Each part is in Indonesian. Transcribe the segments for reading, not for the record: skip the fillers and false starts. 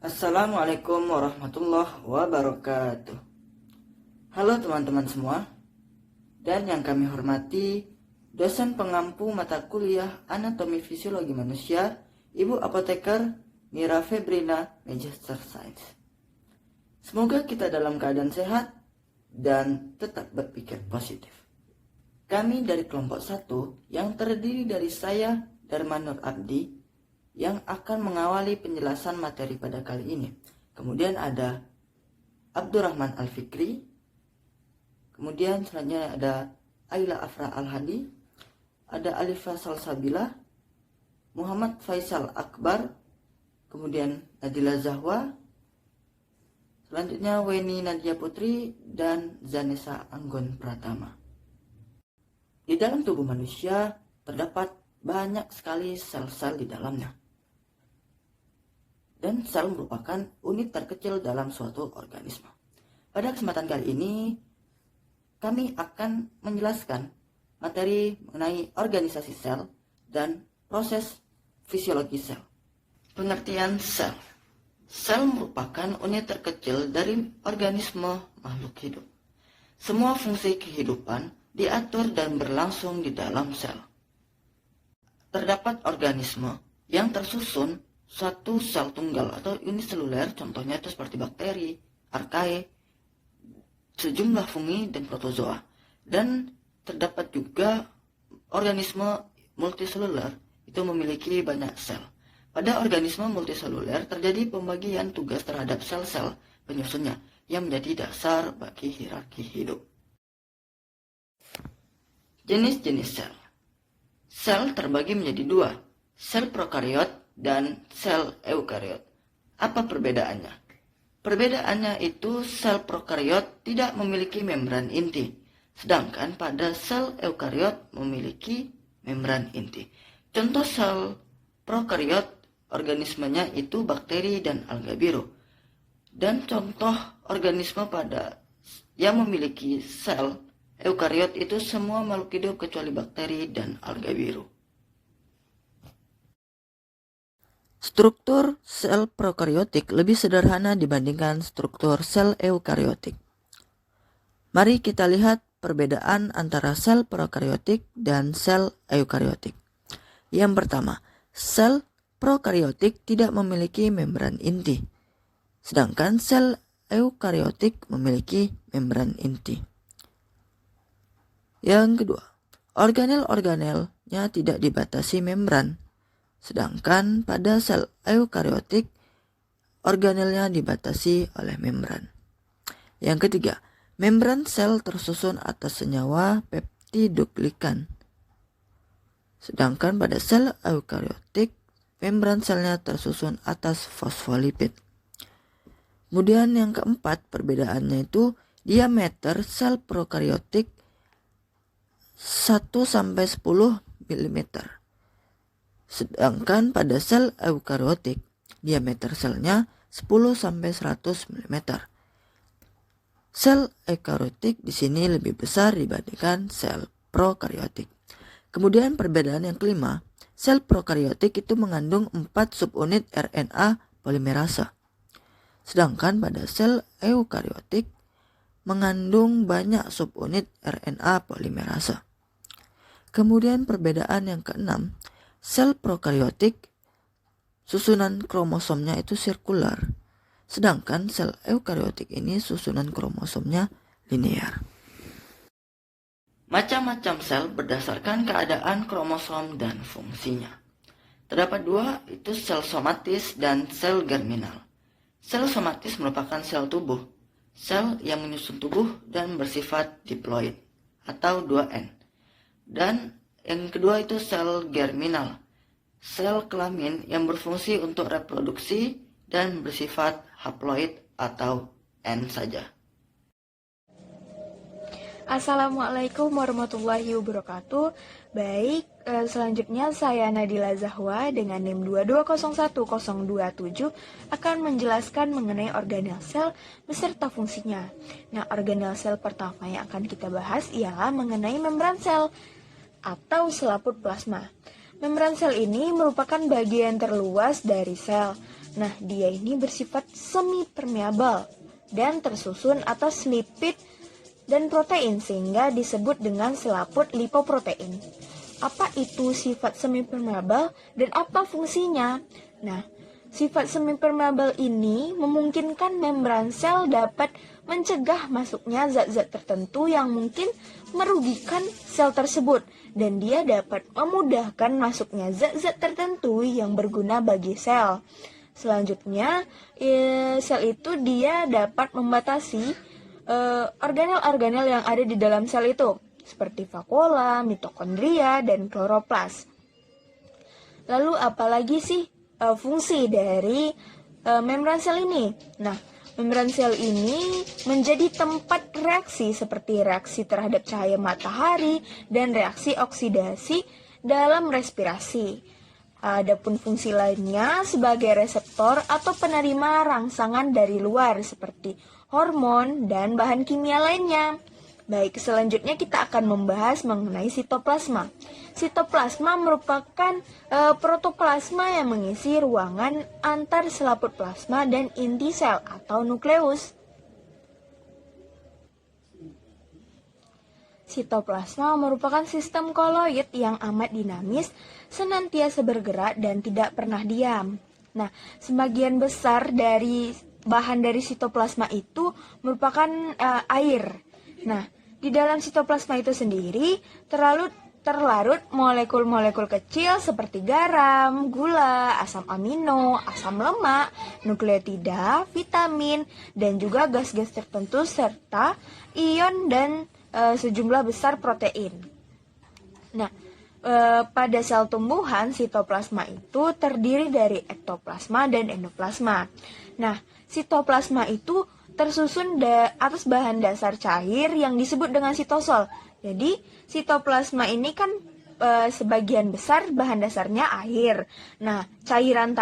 Assalamualaikum warahmatullahi wabarakatuh. Halo teman-teman semua, dan yang kami hormati dosen pengampu mata kuliah Anatomi Fisiologi Manusia, Ibu Apoteker Mira Febrina, Magister Science. Semoga kita dalam keadaan sehat dan tetap berpikir positif. Kami dari kelompok 1 yang terdiri dari saya, Dharma Nur Abdi, yang akan mengawali penjelasan materi pada kali ini. Kemudian ada Abdurrahman Al-Fikri, kemudian selanjutnya ada Ayla Afra Al-Hadi, ada Alifa Salsabila, Muhammad Faisal Akbar, kemudian Nadila Zahwa, selanjutnya Weni Nadia Putri, dan Zanessa Anggon Pratama. Di dalam tubuh manusia terdapat banyak sekali sel-sel di dalamnya. Dan sel merupakan unit terkecil dalam suatu organisme. Pada kesempatan kali ini, kami akan menjelaskan materi mengenai organisasi sel dan proses fisiologi sel. Pengertian sel. Sel merupakan unit terkecil dari organisme makhluk hidup. Semua fungsi kehidupan diatur dan berlangsung di dalam sel. Terdapat organisme yang tersusun suatu sel tunggal atau uniseluler, contohnya itu seperti bakteri, archaea, sejumlah fungi dan protozoa. Dan terdapat juga organisme multiseluler, itu memiliki banyak sel. Pada organisme multiseluler terjadi pembagian tugas terhadap sel-sel penyusunnya yang menjadi dasar bagi hierarki hidup. Jenis-jenis sel. Sel terbagi menjadi dua, sel prokariot dan sel eukariot. Apa perbedaannya? Perbedaannya itu sel prokariot tidak memiliki membran inti, sedangkan pada sel eukariot memiliki membran inti. Contoh sel prokariot, organismenya itu bakteri dan alga biru. Dan contoh organisme pada yang memiliki sel eukariot itu semua makhluk hidup kecuali bakteri dan alga biru. Struktur sel prokariotik lebih sederhana dibandingkan struktur sel eukariotik. Mari kita lihat perbedaan antara sel prokariotik dan sel eukariotik. Yang pertama, sel prokariotik tidak memiliki membran inti, sedangkan sel eukariotik memiliki membran inti. Yang kedua, organel-organelnya tidak dibatasi membran, sedangkan pada sel eukariotik, organelnya dibatasi oleh membran. Yang ketiga, membran sel tersusun atas senyawa peptidoglikan. Sedangkan pada sel eukariotik, membran selnya tersusun atas fosfolipid. Kemudian yang keempat, perbedaannya itu diameter sel prokariotik 1-10 mm. Sedangkan pada sel eukariotik, diameter selnya 10-100 mm. Sel eukariotik di sini lebih besar dibandingkan sel prokariotik. Kemudian perbedaan yang kelima, sel prokariotik itu mengandung 4 subunit RNA polimerase. Sedangkan pada sel eukariotik mengandung banyak subunit RNA polimerase. Kemudian perbedaan yang keenam, sel prokariotik susunan kromosomnya itu sirkular, sedangkan sel eukariotik ini susunan kromosomnya linear. Macam-macam sel berdasarkan keadaan kromosom dan fungsinya. Terdapat dua, itu sel somatis dan sel germinal. Sel somatis merupakan sel tubuh, sel yang menyusun tubuh dan bersifat diploid atau 2N. Dan yang kedua itu sel germinal, sel kelamin yang berfungsi untuk reproduksi dan bersifat haploid atau N saja. Assalamualaikum warahmatullahi wabarakatuh. Baik, selanjutnya saya Nadila Zahwa dengan NIM 2201027 akan menjelaskan mengenai organel sel beserta fungsinya. Nah, organel sel pertama yang akan kita bahas ialah mengenai membran sel atau selaput plasma. Membran sel ini merupakan bagian terluas dari sel. Nah, dia ini bersifat semi permeabel dan tersusun atas lipid dan protein sehingga disebut dengan selaput lipoprotein. Apa itu sifat semi permeabel dan apa fungsinya? Nah, sifat semi permeabel ini memungkinkan membran sel dapat mencegah masuknya zat-zat tertentu yang mungkin merugikan sel tersebut, dan dia dapat memudahkan masuknya zat-zat tertentu yang berguna bagi sel. Selanjutnya, sel itu dia dapat membatasi organel-organel yang ada di dalam sel itu, seperti vakuola, mitokondria, dan kloroplas. Lalu apalagi sih fungsi dari membran sel ini? Nah, membran sel ini menjadi tempat reaksi seperti reaksi terhadap cahaya matahari dan reaksi oksidasi dalam respirasi. Adapun fungsi lainnya sebagai reseptor atau penerima rangsangan dari luar seperti hormon dan bahan kimia lainnya. Baik, selanjutnya kita akan membahas mengenai sitoplasma. Sitoplasma merupakan protoplasma yang mengisi ruangan antar selaput plasma dan inti sel atau nukleus. Sitoplasma merupakan sistem koloid yang amat dinamis, senantiasa bergerak dan tidak pernah diam. Nah, sebagian besar dari bahan dari sitoplasma itu merupakan air. Nah, di dalam sitoplasma itu sendiri terlarut molekul-molekul kecil seperti garam, gula, asam amino, asam lemak, nukleotida, vitamin, dan juga gas-gas tertentu serta ion dan sejumlah besar protein. Nah, pada sel tumbuhan, sitoplasma itu terdiri dari ektoplasma dan endoplasma. Nah, sitoplasma itu tersusun atas bahan dasar cair yang disebut dengan sitosol. Jadi, sitoplasma ini kan sebagian besar bahan dasarnya air. Nah, cairan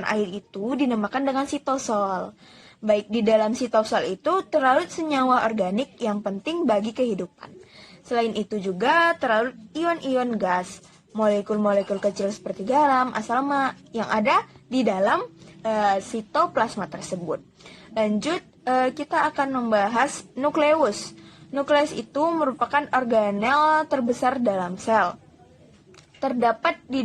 air itu dinamakan dengan sitosol. Baik, di dalam sitosol itu terlarut senyawa organik yang penting bagi kehidupan. Selain itu juga terlarut ion-ion gas, molekul-molekul kecil seperti garam, asam lemak yang ada di dalam sitoplasma tersebut. Lanjut, kita akan membahas nukleus. Nukleus itu merupakan organel terbesar dalam sel. Terdapat di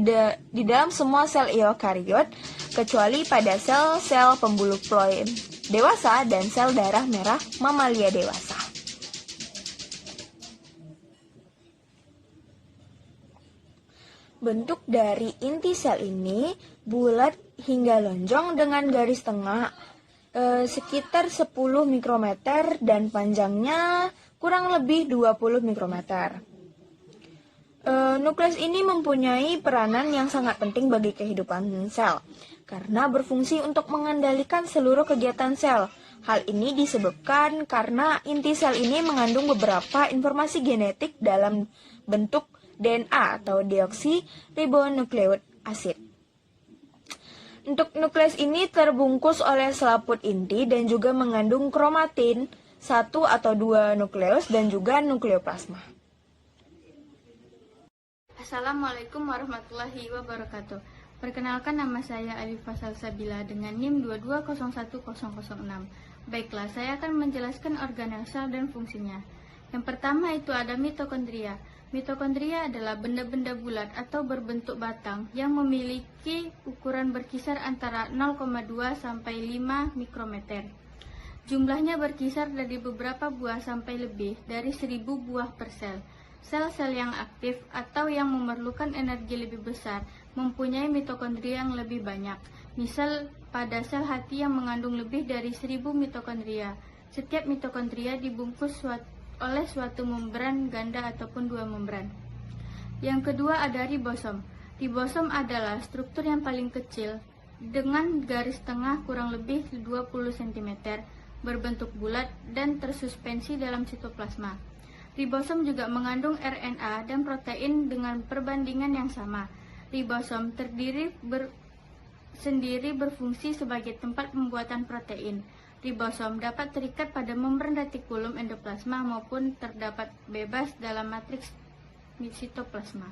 dalam semua sel eukariot, kecuali pada sel-sel pembuluh ploem dewasa dan sel darah merah mamalia dewasa. Bentuk dari inti sel ini bulat hingga lonjong dengan garis tengah sekitar 10 mikrometer dan panjangnya kurang lebih 20 mikrometer. Nukleus ini mempunyai peranan yang sangat penting bagi kehidupan sel karena berfungsi untuk mengendalikan seluruh kegiatan sel. Hal ini disebabkan karena inti sel ini mengandung beberapa informasi genetik dalam bentuk DNA atau deoksiribonukleik asid. Untuk nukleus ini terbungkus oleh selaput inti dan juga mengandung kromatin, 1 atau 2 nukleus dan juga nukleoplasma. Assalamualaikum warahmatullahi wabarakatuh. Perkenalkan, nama saya Alifah Salsabila dengan NIM 2201006. Baiklah, saya akan menjelaskan organel sel dan fungsinya. Yang pertama itu ada mitokondria. Mitokondria adalah benda-benda bulat atau berbentuk batang yang memiliki ukuran berkisar antara 0,2 sampai 5 mikrometer. Jumlahnya berkisar dari beberapa buah sampai lebih dari 1000 buah per sel. Sel-sel yang aktif atau yang memerlukan energi lebih besar mempunyai mitokondria yang lebih banyak. Misal, pada sel hati yang mengandung lebih dari 1000 mitokondria. Setiap mitokondria dibungkus oleh suatu membran ganda ataupun dua membran. Yang kedua ada ribosom. Ribosom adalah struktur yang paling kecil dengan garis tengah kurang lebih 20 cm, berbentuk bulat dan tersuspensi dalam sitoplasma. Ribosom juga mengandung RNA dan protein dengan perbandingan yang sama. Ribosom sendiri berfungsi sebagai tempat pembuatan protein. Ribosom dapat terikat pada membran retikulum endoplasma maupun terdapat bebas dalam matriks sitoplasma.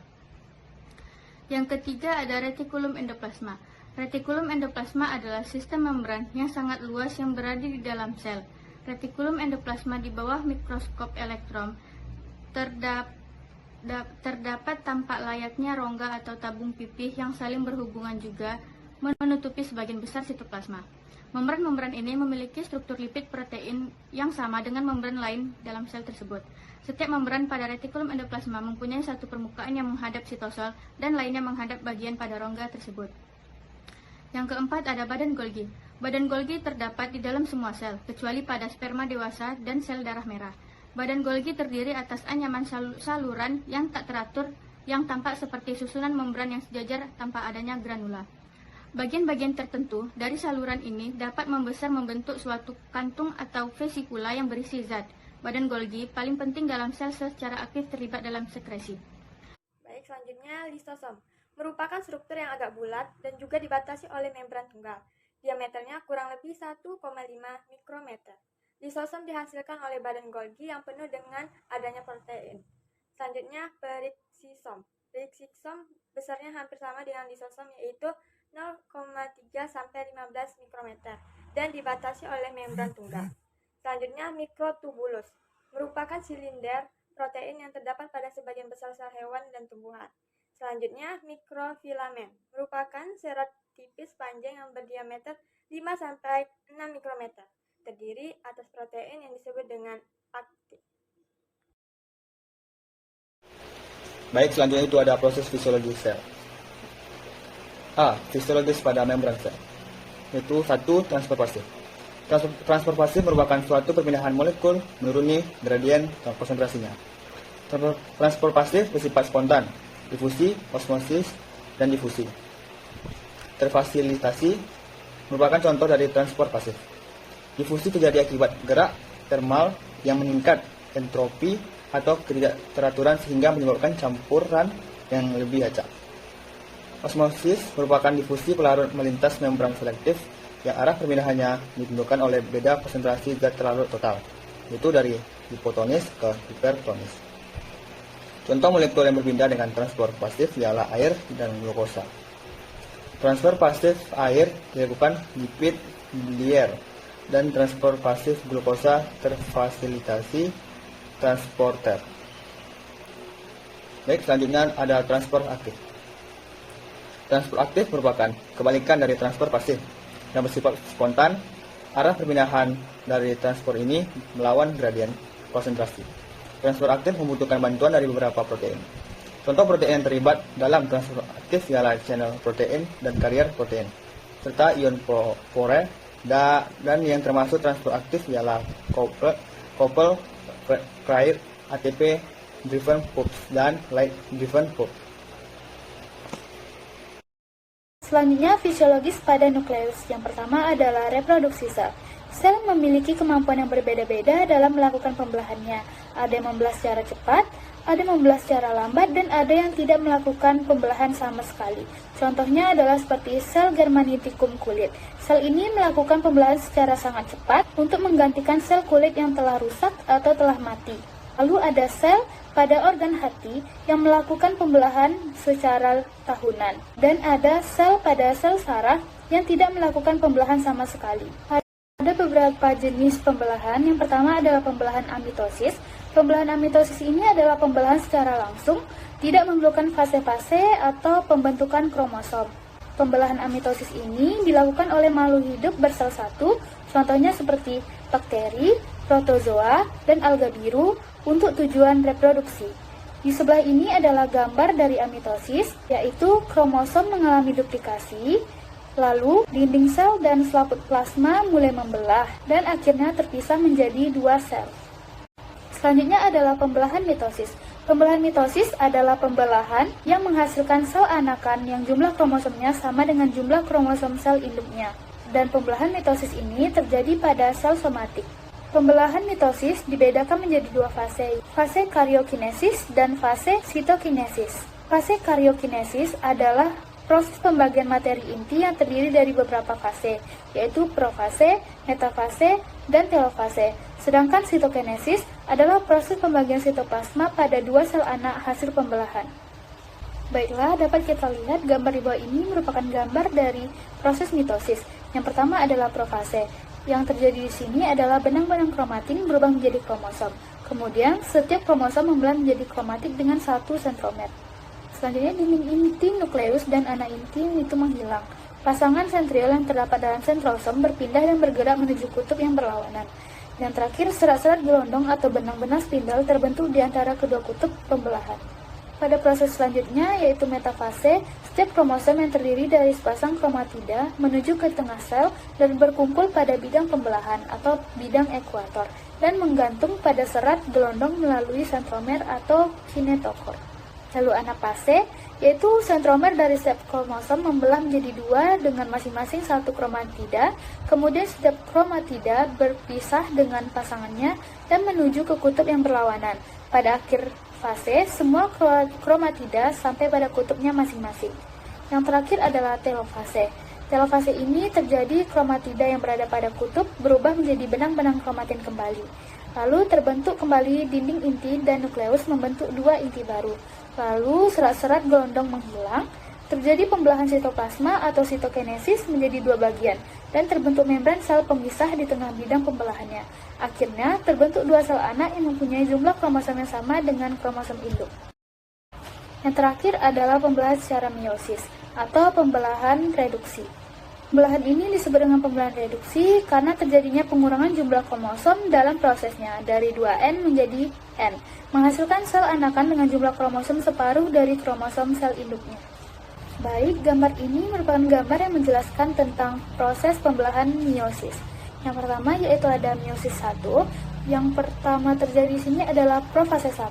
Yang ketiga ada retikulum endoplasma. Retikulum endoplasma adalah sistem membran yang sangat luas yang berada di dalam sel. Retikulum endoplasma di bawah mikroskop elektron terdapat tampak layaknya rongga atau tabung pipih yang saling berhubungan juga menutupi sebagian besar sitoplasma. Membran-membran ini memiliki struktur lipid protein yang sama dengan membran lain dalam sel tersebut. Setiap membran pada retikulum endoplasma mempunyai satu permukaan yang menghadap sitosol dan lainnya menghadap bagian pada rongga tersebut. Yang keempat ada badan Golgi. Badan Golgi terdapat di dalam semua sel, kecuali pada sperma dewasa dan sel darah merah. Badan Golgi terdiri atas anyaman saluran yang tak teratur yang tampak seperti susunan membran yang sejajar tanpa adanya granula. Bagian-bagian tertentu dari saluran ini dapat membesar membentuk suatu kantung atau vesikula yang berisi zat. Badan Golgi paling penting dalam sel secara aktif terlibat dalam sekresi. Baik, selanjutnya lisosom. Merupakan struktur yang agak bulat dan juga dibatasi oleh membran tunggal. Diameternya kurang lebih 1,5 mikrometer. Lisosom dihasilkan oleh badan Golgi yang penuh dengan adanya protein. Selanjutnya periksisom. Periksisom besarnya hampir sama dengan lisosom, yaitu 0,3 sampai 15 mikrometer dan dibatasi oleh membran tunggal. Selanjutnya mikrotubulus merupakan silinder protein yang terdapat pada sebagian besar sel hewan dan tumbuhan. Selanjutnya mikrofilamen merupakan serat tipis panjang yang berdiameter 5 sampai 6 mikrometer, terdiri atas protein yang disebut dengan aktin. Baik, selanjutnya itu ada proses fisiologi sel. A. Fisiologis pada membran sel, yaitu 1. Transfer pasif. Transfer pasif merupakan suatu perpindahan molekul menuruni gradien konsentrasinya. Transfer pasif bersifat spontan, difusi, osmosis, dan difusi. Terfasilitasi merupakan contoh dari transfer pasif. Difusi terjadi akibat gerak termal yang meningkat entropi atau ketidakteraturan sehingga menyebabkan campuran yang lebih acak. Osmosis merupakan difusi pelarut melintas membran selektif yang arah perpindahannya ditentukan oleh beda konsentrasi zat terlarut total, yaitu dari hipotonis ke hipertonis. Contoh molekul yang berpindah dengan transfer pasif ialah air dan glukosa. Transfer pasif air dilakukan lipid biliar dan transfer pasif glukosa terfasilitasi transporter. Baik, selanjutnya ada transfer aktif. Transfer aktif merupakan kebalikan dari transfer pasif yang bersifat spontan. Arah perpindahan dari transfer ini melawan gradien konsentrasi. Transfer aktif membutuhkan bantuan dari beberapa protein. Contoh protein yang terlibat dalam transfer aktif ialah channel protein dan carrier protein, serta ion pore, dan yang termasuk transfer aktif ialah couple, carrier, ATP driven pumps, dan light driven pump. Selanjutnya, fisiologis pada nukleus. Yang pertama adalah reproduksi sel. Sel memiliki kemampuan yang berbeda-beda dalam melakukan pembelahannya. Ada yang membelah secara cepat, ada yang membelah secara lambat, dan ada yang tidak melakukan pembelahan sama sekali. Contohnya adalah seperti sel Germanitikum kulit. Sel ini melakukan pembelahan secara sangat cepat untuk menggantikan sel kulit yang telah rusak atau telah mati. Lalu ada sel pada organ hati yang melakukan pembelahan secara tahunan. Dan ada sel pada sel saraf yang tidak melakukan pembelahan sama sekali. Ada beberapa jenis pembelahan. Yang pertama adalah pembelahan amitosis. Pembelahan amitosis ini adalah pembelahan secara langsung, tidak memerlukan fase-fase atau pembentukan kromosom. Pembelahan amitosis ini dilakukan oleh makhluk hidup bersel satu, contohnya seperti bakteri, protozoa, dan alga biru untuk tujuan reproduksi. Di sebelah ini adalah gambar dari amitosis, yaitu kromosom mengalami duplikasi, lalu dinding sel dan selaput plasma mulai membelah, dan akhirnya terpisah menjadi dua sel. Selanjutnya adalah pembelahan mitosis. Pembelahan mitosis adalah pembelahan yang menghasilkan sel anakan yang jumlah kromosomnya sama dengan jumlah kromosom sel induknya. Dan pembelahan mitosis ini terjadi pada sel somatik. Pembelahan mitosis dibedakan menjadi dua fase, fase karyokinesis dan fase sitokinesis. Fase karyokinesis adalah proses pembagian materi inti yang terdiri dari beberapa fase, yaitu profase, metafase, dan telofase. Sedangkan sitokinesis adalah proses pembagian sitoplasma pada dua sel anak hasil pembelahan. Baiklah, dapat kita lihat gambar di bawah ini merupakan gambar dari proses mitosis. Yang pertama adalah profase. Yang terjadi di sini adalah benang-benang kromatin berubah menjadi kromosom. Kemudian, setiap kromosom membelah menjadi kromatik dengan satu sentromer. Selanjutnya, dinding inti nukleus dan ana inti itu menghilang. Pasangan sentriol yang terdapat dalam sentrosom berpindah dan bergerak menuju kutub yang berlawanan. Dan terakhir, serat-serat gelondong atau benang-benang spindel terbentuk di antara kedua kutub pembelahan. Pada proses selanjutnya, yaitu metafase, setiap kromosom yang terdiri dari sepasang kromatida menuju ke tengah sel dan berkumpul pada bidang pembelahan atau bidang ekuator dan menggantung pada serat gelondong melalui sentromer atau kinetochor. Lalu anafase, yaitu sentromer dari setiap kromosom membelah menjadi dua dengan masing-masing satu kromatida, kemudian setiap kromatida berpisah dengan pasangannya dan menuju ke kutub yang berlawanan. Pada akhir fase, semua kromatida sampai pada kutubnya masing-masing. Yang terakhir adalah telofase. Telofase ini terjadi kromatida yang berada pada kutub berubah menjadi benang-benang kromatin kembali. Lalu terbentuk kembali dinding inti dan nukleus membentuk dua inti baru. Lalu serat-serat gelondong menghilang, terjadi pembelahan sitoplasma atau sitokinesis menjadi dua bagian, dan terbentuk membran sel pemisah di tengah bidang pembelahannya. Akhirnya, terbentuk dua sel anak yang mempunyai jumlah kromosom yang sama dengan kromosom induk. Yang terakhir adalah pembelahan secara meiosis, atau pembelahan reduksi. Pembelahan ini disebut dengan pembelahan reduksi karena terjadinya pengurangan jumlah kromosom dalam prosesnya dari 2N menjadi N, menghasilkan sel anakan dengan jumlah kromosom separuh dari kromosom sel induknya. Baik, gambar ini merupakan gambar yang menjelaskan tentang proses pembelahan meiosis. Yang pertama yaitu ada meiosis 1. Yang pertama terjadi di sini adalah profase 1.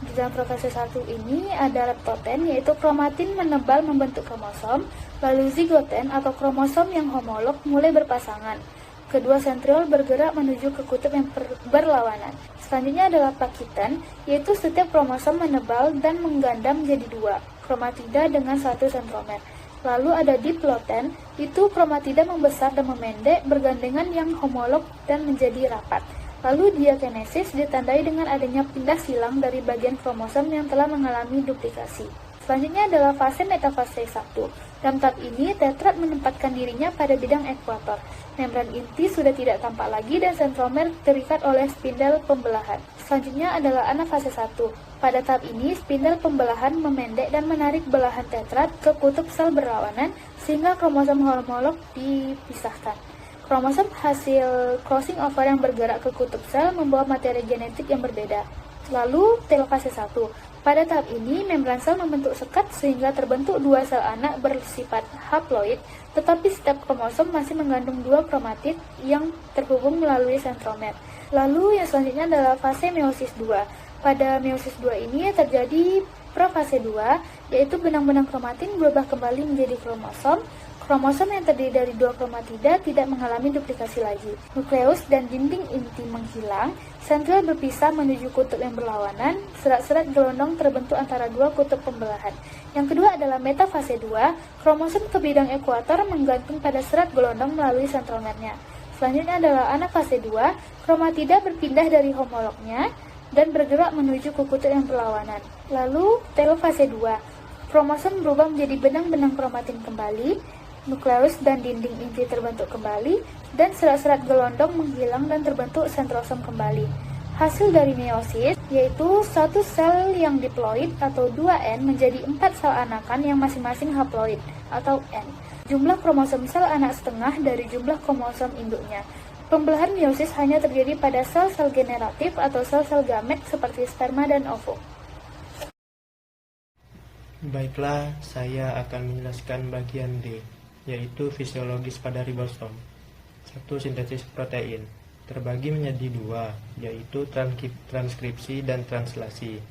Di dalam profase 1 ini ada leptoten, yaitu kromatin menebal membentuk kromosom, lalu zigoten atau kromosom yang homolog mulai berpasangan. Kedua sentriol bergerak menuju ke kutub yang berlawanan. Selanjutnya adalah pakiten, yaitu setiap kromosom menebal dan mengganda menjadi dua kromatida dengan satu sentromer. Lalu ada diploten, itu kromatida membesar dan memendek bergandengan yang homolog dan menjadi rapat. Lalu diakinesis ditandai dengan adanya pindah silang dari bagian kromosom yang telah mengalami duplikasi. Selanjutnya adalah fase metafase 1. Dalam tahap ini, tetrat menempatkan dirinya pada bidang ekuator. Membran inti sudah tidak tampak lagi dan sentromer terikat oleh spindel pembelahan. Selanjutnya adalah anafase 1. Pada tahap ini, spindel pembelahan memendek dan menarik belahan tetrat ke kutub sel berlawanan sehingga kromosom homolog dipisahkan. Kromosom hasil crossing over yang bergerak ke kutub sel membawa materi genetik yang berbeda. Lalu, telofase 1. Pada tahap ini, membran sel membentuk sekat sehingga terbentuk dua sel anak bersifat haploid, tetapi setiap kromosom masih mengandung dua kromatid yang terhubung melalui sentromer. Lalu, yang selanjutnya adalah fase meiosis 2. Pada meiosis 2 ini terjadi profase 2, yaitu benang-benang kromatin berubah kembali menjadi kromosom. Kromosom yang terdiri dari dua kromatida tidak mengalami duplikasi lagi. Nukleus dan dinding inti menghilang, sentriol berpisah menuju kutub yang berlawanan, serat-serat gelondong terbentuk antara dua kutub pembelahan. Yang kedua adalah metafase 2, kromosom ke bidang ekuator menggantung pada serat gelondong melalui sentromernya. Selanjutnya adalah anafase 2, kromatida berpindah dari homolognya dan bergerak menuju ke kutub yang berlawanan. Lalu, telofase 2, kromosom berubah menjadi benang-benang kromatin kembali, nukleus dan dinding inti terbentuk kembali, dan serat-serat gelondong menghilang dan terbentuk sentrosom kembali. Hasil dari meiosis yaitu satu sel yang diploid atau 2N menjadi 4 sel anakan yang masing-masing haploid atau N. Jumlah kromosom sel anak setengah dari jumlah kromosom induknya. Pembelahan meiosis hanya terjadi pada sel-sel generatif atau sel-sel gamet seperti sperma dan ovo. Baiklah, saya akan menjelaskan bagian D, yaitu fisiologis pada ribosom. 1. Sintesis protein terbagi menjadi dua, yaitu transkripsi dan translasi.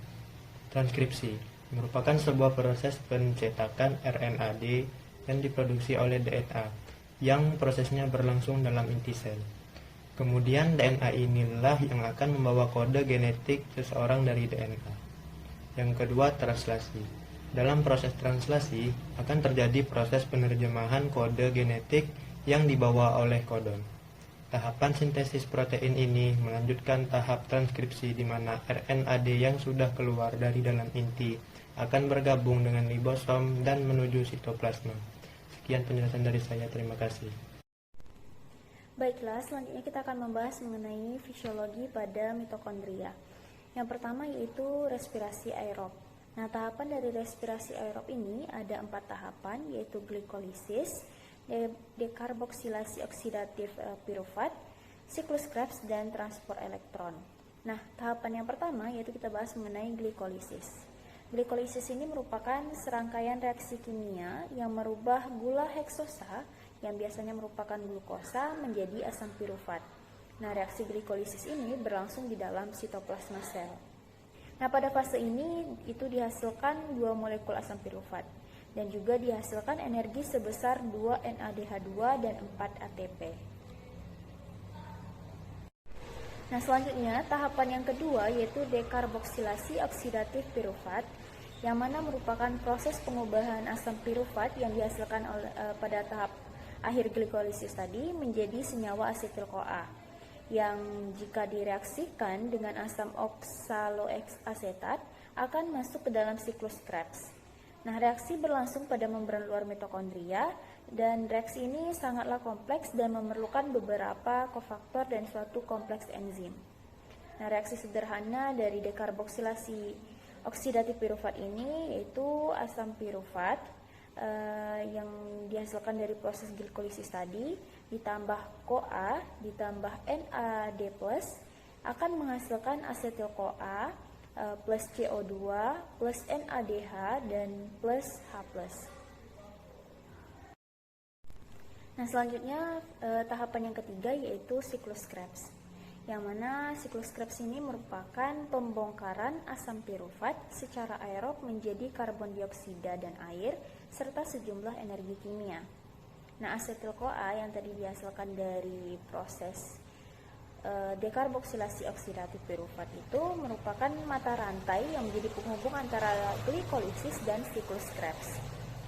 Transkripsi merupakan sebuah proses pencetakan RNA-D yang diproduksi oleh DNA, yang prosesnya berlangsung dalam inti sel. Kemudian DNA inilah yang akan membawa kode genetik seseorang dari DNA. Yang kedua, translasi. Dalam proses translasi akan terjadi proses penerjemahan kode genetik yang dibawa oleh kodon. Tahapan sintesis protein ini melanjutkan tahap transkripsi di mana RNA-D yang sudah keluar dari dalam inti akan bergabung dengan ribosom dan menuju sitoplasma. Sekian penjelasan dari saya, terima kasih. Baiklah, selanjutnya kita akan membahas mengenai fisiologi pada mitokondria. Yang pertama yaitu respirasi aerob. Nah, tahapan dari respirasi aerob ini ada 4 tahapan, yaitu glikolisis, dekarboksilasi oksidatif pirufat, siklus Krebs, dan transport elektron. Nah, tahapan yang pertama yaitu kita bahas mengenai glikolisis. Glikolisis ini merupakan serangkaian reaksi kimia yang merubah gula heksosa yang biasanya merupakan glukosa menjadi asam pirufat. Nah, reaksi glikolisis ini berlangsung di dalam sitoplasma sel. Nah, pada fase ini itu dihasilkan 2 molekul asam pirufat dan juga dihasilkan energi sebesar 2 NADH2 dan 4 ATP. Nah, selanjutnya tahapan yang kedua yaitu dekarboksilasi oksidatif pirufat, yang mana merupakan proses pengubahan asam pirufat yang dihasilkan pada tahap akhir glikolisis tadi menjadi senyawa asetil-CoA, yang jika direaksikan dengan asam oksaloasetat akan masuk ke dalam siklus Krebs. Nah, reaksi berlangsung pada membran luar mitokondria, dan reaksi ini sangatlah kompleks dan memerlukan beberapa kofaktor dan suatu kompleks enzim. Nah, reaksi sederhana dari dekarboksilasi oksidatif pirufat ini yaitu asam pirufat yang dihasilkan dari proses glikolisis tadi ditambah CoA ditambah NAD+ akan menghasilkan asetil CoA plus CO2 plus NADH dan plus H+. Nah, selanjutnya tahapan yang ketiga yaitu siklus Krebs, yang mana siklus Krebs ini merupakan pembongkaran asam pirufat secara aerob menjadi karbon dioksida dan air serta sejumlah energi kimia. Nah, asetil-CoA yang tadi dihasilkan dari proses dekarboksilasi oksidatif pirufat itu merupakan mata rantai yang menjadi penghubung antara glikolisis dan siklus Krebs.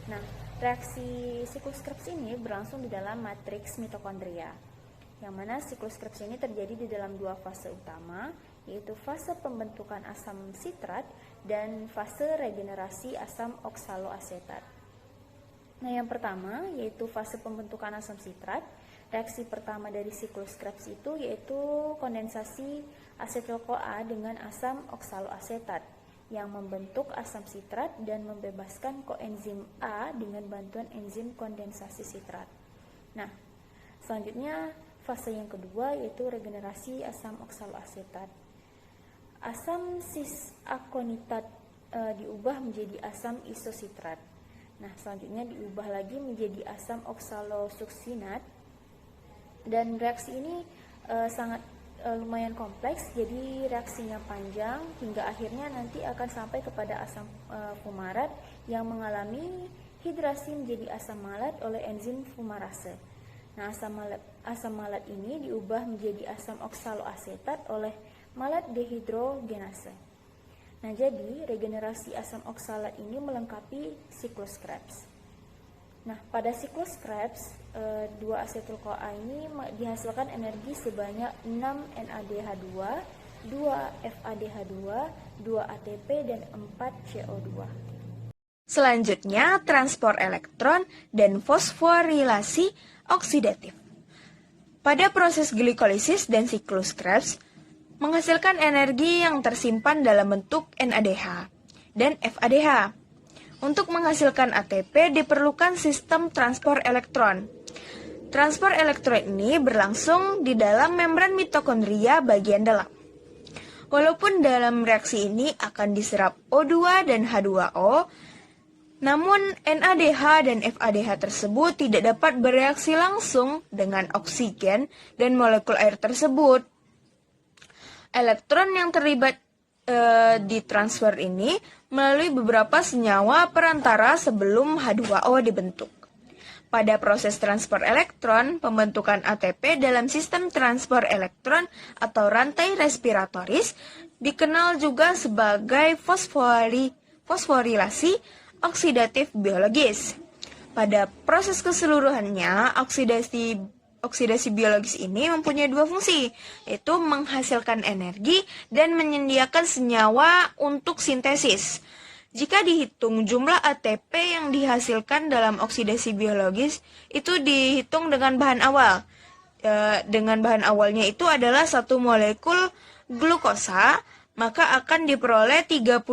Nah, reaksi siklus Krebs ini berlangsung di dalam matriks mitokondria, yang mana siklus Krebs ini terjadi di dalam 2 fase utama, yaitu fase pembentukan asam sitrat dan fase regenerasi asam oksaloasetat. Nah, yang pertama yaitu fase pembentukan asam sitrat. Reaksi pertama dari siklus Krebs itu yaitu kondensasi asetil-CoA dengan asam oksaloasetat yang membentuk asam sitrat dan membebaskan koenzim A dengan bantuan enzim kondensasi sitrat. Nah, selanjutnya fase yang kedua yaitu regenerasi asam oksaloasetat. Asam cis-akonitat diubah menjadi asam isositrat. Nah, selanjutnya diubah lagi menjadi asam oksalosuksinat, dan reaksi ini sangat lumayan kompleks, jadi reaksinya panjang hingga akhirnya nanti akan sampai kepada asam fumarat yang mengalami hidrasi menjadi asam malat oleh enzim fumarase. Nah, asam malat ini diubah menjadi asam oksaloasetat oleh malat dehidrogenase. Nah, jadi regenerasi asam oksalat ini melengkapi siklus Krebs. Nah, pada siklus Krebs, 2 asetil-CoA ini dihasilkan energi sebanyak 6 NADH2, 2 FADH2, 2 ATP, dan 4 CO2. Selanjutnya, transport elektron dan fosforilasi oksidatif. Pada proses glikolisis dan siklus Krebs, menghasilkan energi yang tersimpan dalam bentuk NADH dan FADH. Untuk menghasilkan ATP diperlukan sistem transport elektron. Transport elektron ini berlangsung di dalam membran mitokondria bagian dalam. Walaupun dalam reaksi ini akan diserap O2 dan H2O, namun NADH dan FADH tersebut tidak dapat bereaksi langsung dengan oksigen dan molekul air tersebut. Elektron yang terlibat di transfer ini melalui beberapa senyawa perantara sebelum H2O dibentuk. Pada proses transfer elektron, pembentukan ATP dalam sistem transfer elektron atau rantai respiratoris dikenal juga sebagai fosforilasi oksidatif biologis. Pada proses keseluruhannya, oksidasi biologis ini mempunyai 2 fungsi, yaitu menghasilkan energi dan menyediakan senyawa untuk sintesis. Jika dihitung jumlah ATP yang dihasilkan dalam oksidasi biologis, itu dihitung dengan bahan awal. Dengan bahan awalnya itu adalah 1 molekul glukosa, maka akan diperoleh 38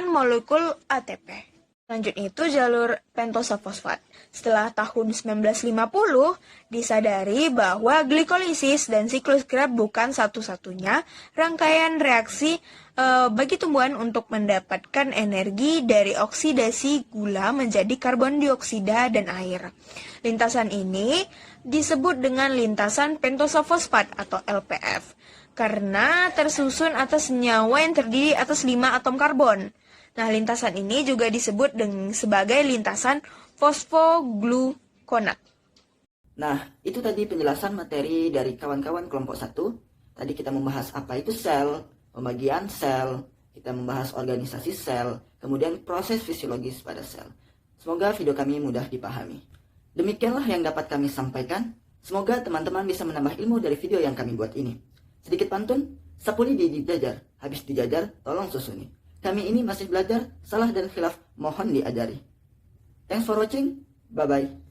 molekul ATP. Selanjutnya itu jalur pentosa fosfat. Setelah tahun 1950, disadari bahwa glikolisis dan siklus Krebs bukan satu-satunya rangkaian reaksi bagi tumbuhan untuk mendapatkan energi dari oksidasi gula menjadi karbon dioksida dan air. Lintasan ini disebut dengan lintasan pentosa fosfat atau LPF karena tersusun atas senyawa yang terdiri atas 5 atom karbon. Nah, lintasan ini juga disebut sebagai lintasan fosfoglukonat. Nah, itu tadi penjelasan materi dari kawan-kawan kelompok 1. Tadi kita membahas apa itu sel, pembagian sel, kita membahas organisasi sel, kemudian proses fisiologis pada sel. Semoga video kami mudah dipahami. Demikianlah yang dapat kami sampaikan. Semoga teman-teman bisa menambah ilmu dari video yang kami buat ini. Sedikit pantun, sapuli dijajar, habis dijajar, tolong susuni. Kami ini masih belajar, salah dan khilaf mohon diajari. Thanks for watching, bye-bye.